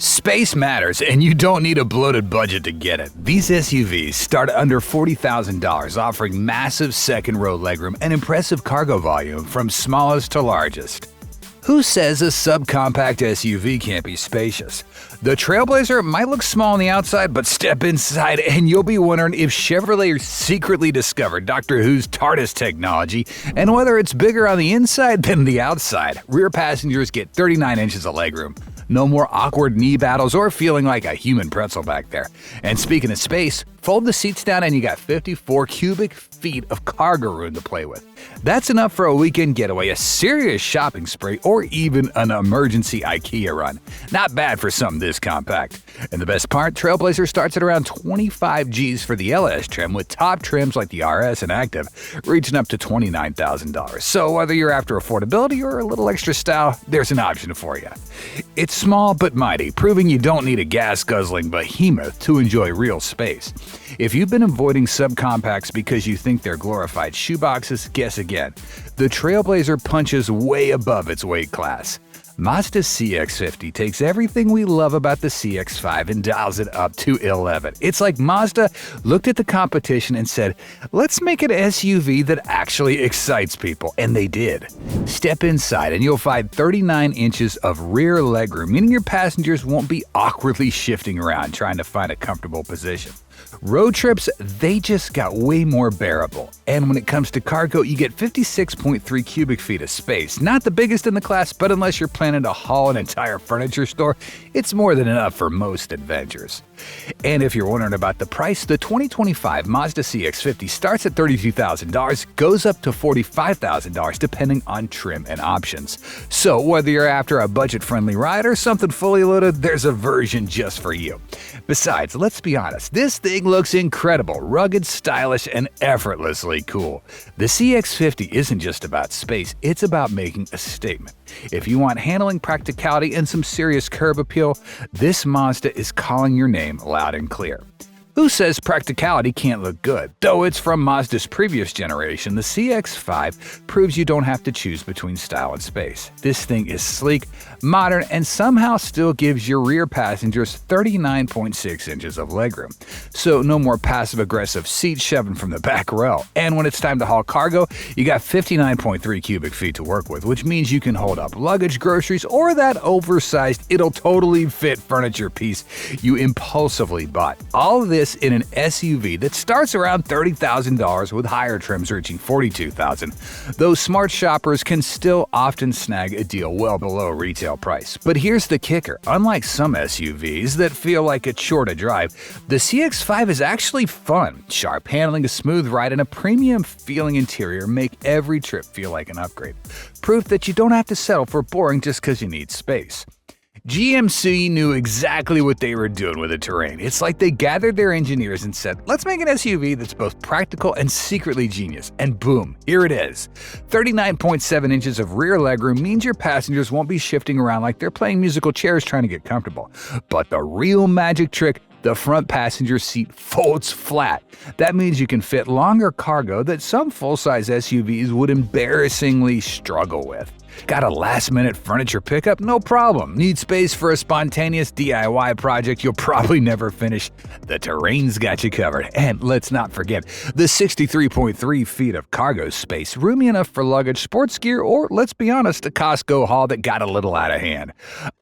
Space matters, and you don't need a bloated budget to get it. These SUVs start under $40,000, offering massive second-row legroom and impressive cargo volume from smallest to largest. Who says a subcompact SUV can't be spacious? The Trailblazer might look small on the outside, but step inside and you'll be wondering if Chevrolet secretly discovered Doctor Who's TARDIS technology and whether it's bigger on the inside than the outside. Rear passengers get 39 inches of legroom. No more awkward knee battles or feeling like a human pretzel back there. And speaking of space, fold the seats down and you got 54 cubic feet of cargo room to play with. That's enough for a weekend getaway, a serious shopping spree, or even an emergency IKEA run. Not bad for something this compact. And the best part, Trailblazer starts at around 25 Gs for the LS trim, with top trims like the RS and Active reaching up to $29,000. So whether you're after affordability or a little extra style, there's an option for you. It's small but mighty, proving you don't need a gas-guzzling behemoth to enjoy real space. If you've been avoiding subcompacts because you think they're glorified shoeboxes, guess again. The Trailblazer punches way above its weight class. Mazda's CX-50 takes everything we love about the CX-5 and dials it up to 11. It's like Mazda looked at the competition and said, let's make an SUV that actually excites people, and they did. Step inside and you'll find 39 inches of rear legroom, meaning your passengers won't be awkwardly shifting around trying to find a comfortable position. Road trips, they just got way more bearable. And when it comes to cargo, you get 56.3 cubic feet of space. Not the biggest in the class, but unless you're planning to haul an entire furniture store, it's more than enough for most adventures. And if you're wondering about the price, the 2025 Mazda CX-50 starts at $32,000, goes up to $45,000 depending on trim and options. So whether you're after a budget-friendly ride or something fully loaded, there's a version just for you. Besides, let's be honest, this thing looks incredible, rugged, stylish, and effortlessly cool. The CX-50 isn't just about space, it's about making a statement. If you want handling, practicality, and some serious curb appeal, this Mazda is calling your name loud and clear. Who says practicality can't look good? Though it's from Mazda's previous generation, the CX-5 proves you don't have to choose between style and space. This thing is sleek, modern, and somehow still gives your rear passengers 39.6 inches of legroom. So no more passive-aggressive seat shoving from the back row. And when it's time to haul cargo, you got 59.3 cubic feet to work with, which means you can hold up luggage, groceries, or that oversized, it'll totally fit furniture piece you impulsively bought. All of this in an SUV that starts around $30,000 with higher trims reaching $42,000. Those smart shoppers can still often snag a deal well below retail price. But here's the kicker. Unlike some SUVs that feel like a chore to drive, the CX-5 is actually fun. Sharp handling, a smooth ride, and a premium feeling interior make every trip feel like an upgrade. Proof that you don't have to settle for boring just because you need space. GMC knew exactly what they were doing with the terrain. It's like they gathered their engineers and said, let's make an SUV that's both practical and secretly genius. And boom, here it is. 39.7 inches of rear legroom means your passengers won't be shifting around like they're playing musical chairs trying to get comfortable. But the real magic trick, the front passenger seat folds flat. That means you can fit longer cargo that some full-size SUVs would embarrassingly struggle with. Got a last-minute furniture pickup? No problem. Need space for a spontaneous DIY project you'll probably never finish? The terrain's got you covered. And let's not forget the 63.3 feet of cargo space, roomy enough for luggage, sports gear, or, let's be honest, a Costco haul that got a little out of hand.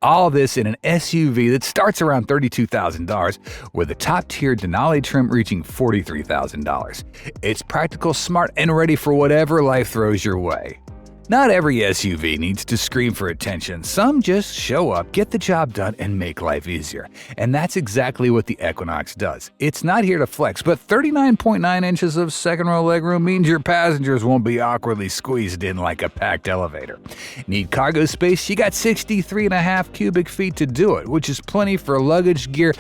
All this in an SUV that starts around $32,000 with a top-tier Denali trim reaching $43,000. It's practical, smart, and ready for whatever life throws your way. Not every SUV needs to scream for attention. Some just show up, get the job done, and make life easier. And that's exactly what the Equinox does. It's not here to flex, but 39.9 inches of second-row legroom means your passengers won't be awkwardly squeezed in like a packed elevator. Need cargo space? You got 63.5 cubic feet to do it, which is plenty for luggage, gear,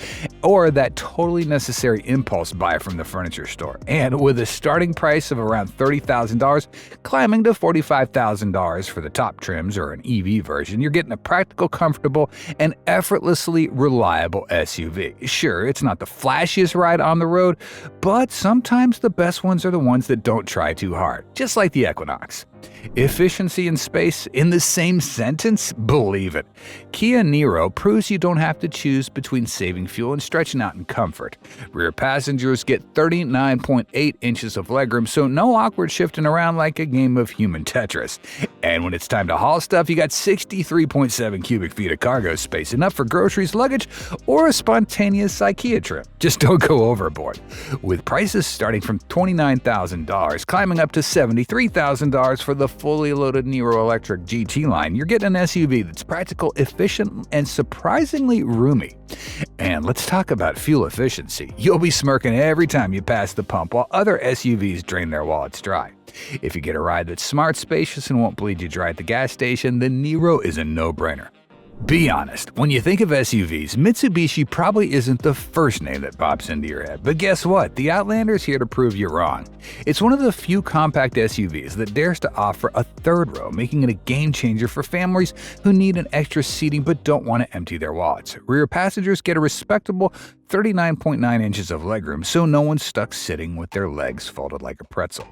or that totally necessary impulse buy from the furniture store. And with a starting price of around $30,000, climbing to $45,000 for the top trims or an EV version, you're getting a practical, comfortable, and effortlessly reliable SUV. Sure, it's not the flashiest ride on the road, but sometimes the best ones are the ones that don't try too hard, just like the Equinox. Efficiency and space in the same sentence? Believe it. Kia Niro proves you don't have to choose between saving fuel and stretching out in comfort. Rear passengers get 39.8 inches of legroom, so no awkward shifting around like a game of human Tetris. And when it's time to haul stuff, you got 63.7 cubic feet of cargo space, enough for groceries, luggage, or a spontaneous IKEA trip. Just don't go overboard. With prices starting from $29,000, climbing up to $73,000 for the fully loaded Niro Electric GT line, you're getting an SUV that's practical, efficient, and surprisingly roomy. And let's talk about fuel efficiency. You'll be smirking every time you pass the pump while other SUVs drain their wallets dry. If you get a ride that's smart, spacious, and won't bleed you dry at the gas station, the Niro is a no-brainer. Be honest, when you think of SUVs, Mitsubishi probably isn't the first name that pops into your head. But guess what? The Outlander's here to prove you wrong. It's one of the few compact SUVs that dares to offer a third row, making it a game changer for families who need an extra seating but don't want to empty their wallets. Rear passengers get a respectable 39.9 inches of legroom, so no one's stuck sitting with their legs folded like a pretzel.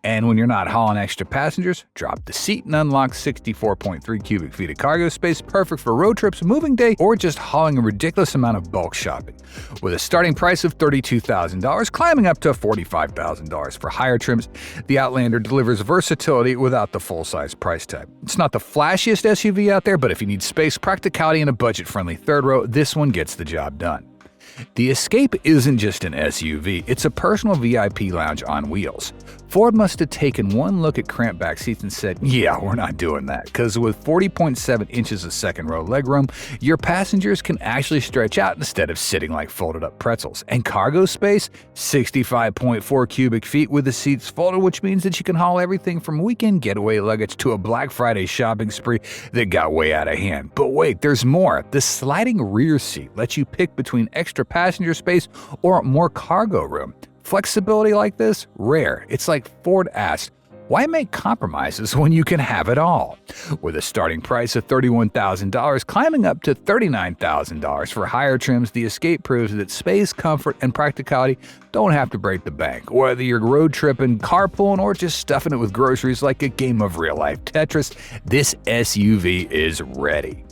And when you're not hauling extra passengers, drop the seat and unlock 64.3 cubic feet of cargo space, perfect for road trips, moving day, or just hauling a ridiculous amount of bulk shopping. With a starting price of $32,000, climbing up to $45,000 for higher trims, the Outlander delivers versatility without the full-size price tag. It's not the flashiest SUV out there, but if you need space, practicality, and a budget-friendly third row, this one gets the job done. The Escape isn't just an SUV, it's a personal VIP lounge on wheels. Ford must have taken one look at cramped back seats and said, yeah, we're not doing that, because with 40.7 inches of second row legroom, your passengers can actually stretch out instead of sitting like folded up pretzels. And cargo space, 65.4 cubic feet with the seats folded, which means that you can haul everything from weekend getaway luggage to a Black Friday shopping spree that got way out of hand. But wait, there's more. The sliding rear seat lets you pick between extra passenger space or more cargo room. Flexibility like this? Rare. It's like Ford asked, why make compromises when you can have it all? With a starting price of $31,000, climbing up to $39,000 for higher trims, the Escape proves that space, comfort, and practicality don't have to break the bank. Whether you're road tripping, carpooling, or just stuffing it with groceries like a game of real-life Tetris, this SUV is ready.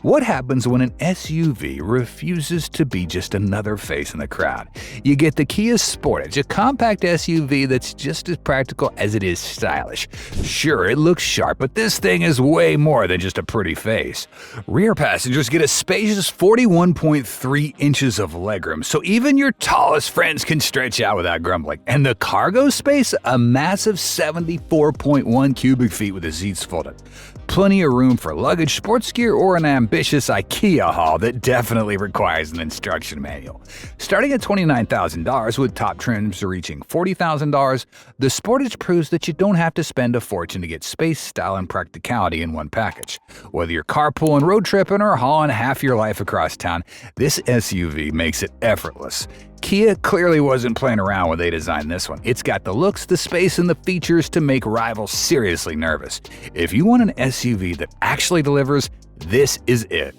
What happens when an SUV refuses to be just another face in the crowd? You get the Kia Sportage, a compact SUV that's just as practical as it is stylish. Sure, it looks sharp, but this thing is way more than just a pretty face. Rear passengers get a spacious 41.3 inches of legroom, so even your tallest friends can stretch out without grumbling. And the cargo space, a massive 74.1 cubic feet with the seats folded. Plenty of room for luggage, sports gear, or an ambitious IKEA haul that definitely requires an instruction manual. Starting at $29,000 with top trims reaching $40,000, the Sportage proves that you don't have to spend a fortune to get space, style, and practicality in one package. Whether you're carpooling, road tripping, or hauling half your life across town, this SUV makes it effortless. Kia clearly wasn't playing around when they designed this one. It's got the looks, the space, and the features to make rivals seriously nervous. If you want an SUV that actually delivers, this is it.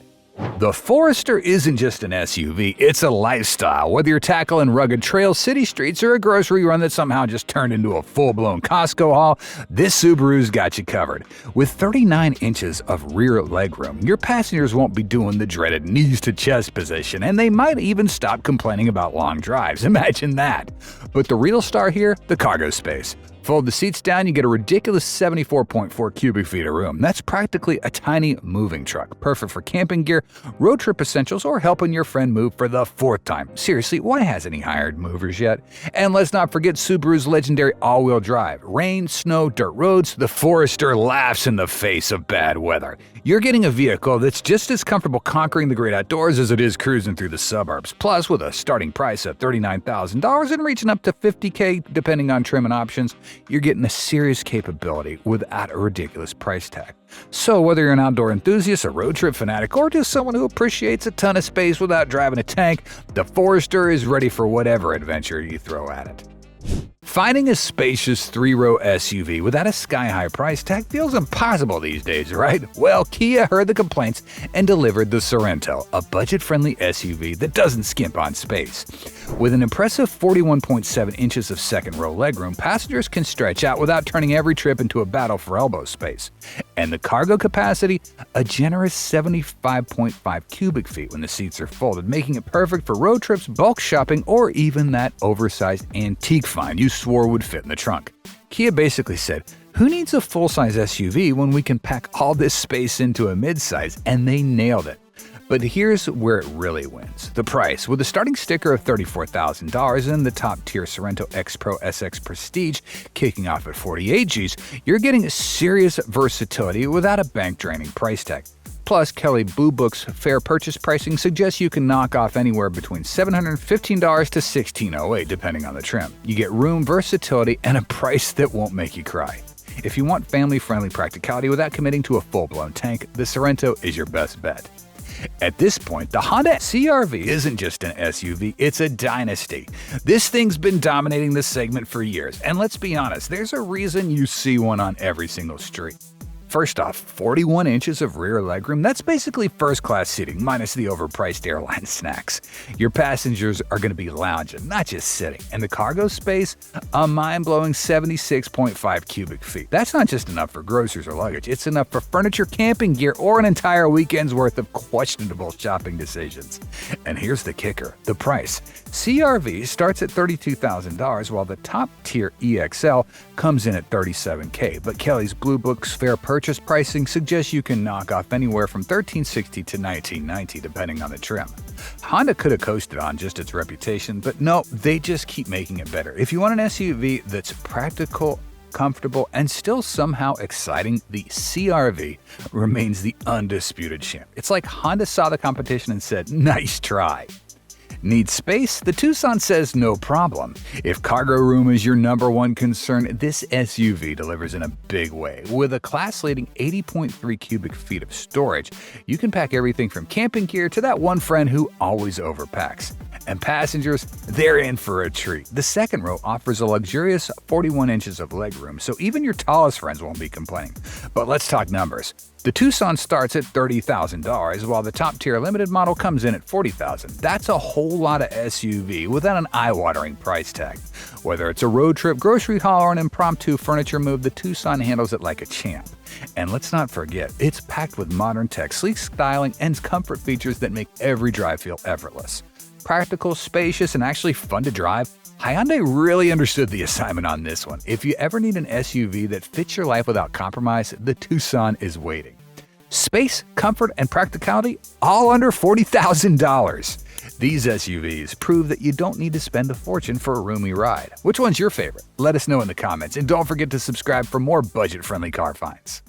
The Forester isn't just an SUV, it's a lifestyle. Whether you're tackling rugged trails, city streets, or a grocery run that somehow just turned into a full-blown Costco haul, this Subaru's got you covered. With 39 inches of rear legroom, your passengers won't be doing the dreaded knees-to-chest position, and they might even stop complaining about long drives. Imagine that. But the real star here, the cargo space. Fold the seats down, you get a ridiculous 74.4 cubic feet of room. That's practically a tiny moving truck, perfect for camping gear, road trip essentials, or helping your friend move for the fourth time. Seriously, why hasn't he hired movers yet? And let's not forget Subaru's legendary all-wheel drive. Rain, snow, dirt roads, the Forester laughs in the face of bad weather. You're getting a vehicle that's just as comfortable conquering the great outdoors as it is cruising through the suburbs. Plus, with a starting price of $39,000 and reaching up to $50,000 depending on trim and options, you're getting a serious capability without a ridiculous price tag. So whether you're an outdoor enthusiast, a road trip fanatic, or just someone who appreciates a ton of space without driving a tank, the Forester is ready for whatever adventure you throw at it. Finding a spacious 3-row SUV without a sky-high price tag feels impossible these days, right? Well, Kia heard the complaints and delivered the Sorento, a budget-friendly SUV that doesn't skimp on space. With an impressive 41.7 inches of second-row legroom, passengers can stretch out without turning every trip into a battle for elbow space. And the cargo capacity? A generous 75.5 cubic feet when the seats are folded, making it perfect for road trips, bulk shopping, or even that oversized antique find you swore would fit in the trunk. Kia basically said, who needs a full-size SUV when we can pack all this space into a midsize? And they nailed it. But here's where it really wins. The price. With a starting sticker of $34,000 and the top-tier Sorento X Pro SX Prestige kicking off at 48 Gs, you're getting serious versatility without a bank-draining price tag. Plus, Kelley Blue Book's fair purchase pricing suggests you can knock off anywhere between $715 to $1,608 depending on the trim. You get room, versatility, and a price that won't make you cry. If you want family-friendly practicality without committing to a full-blown tank, the Sorento is your best bet. At this point, the Honda CR-V isn't just an SUV, it's a dynasty. This thing's been dominating this segment for years, and let's be honest, there's a reason you see one on every single street. First off, 41 inches of rear legroom, that's basically first-class seating, minus the overpriced airline snacks. Your passengers are going to be lounging, not just sitting. And the cargo space? A mind-blowing 76.5 cubic feet. That's not just enough for groceries or luggage, it's enough for furniture, camping gear, or an entire weekend's worth of questionable shopping decisions. And here's the kicker, the price. CR-V starts at $32,000, while the top-tier EXL comes in at $37K, but Kelley's Blue Book's fair purchase pricing suggests you can knock off anywhere from $1,360 to $1,990 depending on the trim. Honda could have coasted on just its reputation, but no, they just keep making it better. If you want an SUV that's practical, comfortable, and still somehow exciting, the CR-V remains the undisputed champ. It's like Honda saw the competition and said, nice try. Need space? The Tucson says no problem. If cargo room is your number one concern, this SUV delivers in a big way. With a class-leading 80.3 cubic feet of storage, you can pack everything from camping gear to that one friend who always overpacks. And passengers, they're in for a treat. The second row offers a luxurious 41 inches of legroom, so even your tallest friends won't be complaining. But let's talk numbers. The Tucson starts at $30,000, while the top-tier limited model comes in at $40,000. That's a whole lot of SUV without an eye-watering price tag. Whether it's a road trip, grocery haul, or an impromptu furniture move, the Tucson handles it like a champ. And let's not forget, it's packed with modern tech, sleek styling, and comfort features that make every drive feel effortless. Practical, spacious, and actually fun to drive, Hyundai really understood the assignment on this one. If you ever need an SUV that fits your life without compromise, the Tucson is waiting. Space, comfort, and practicality, all under $40,000. These SUVs prove that you don't need to spend a fortune for a roomy ride. Which one's your favorite? Let us know in the comments, and don't forget to subscribe for more budget-friendly car finds.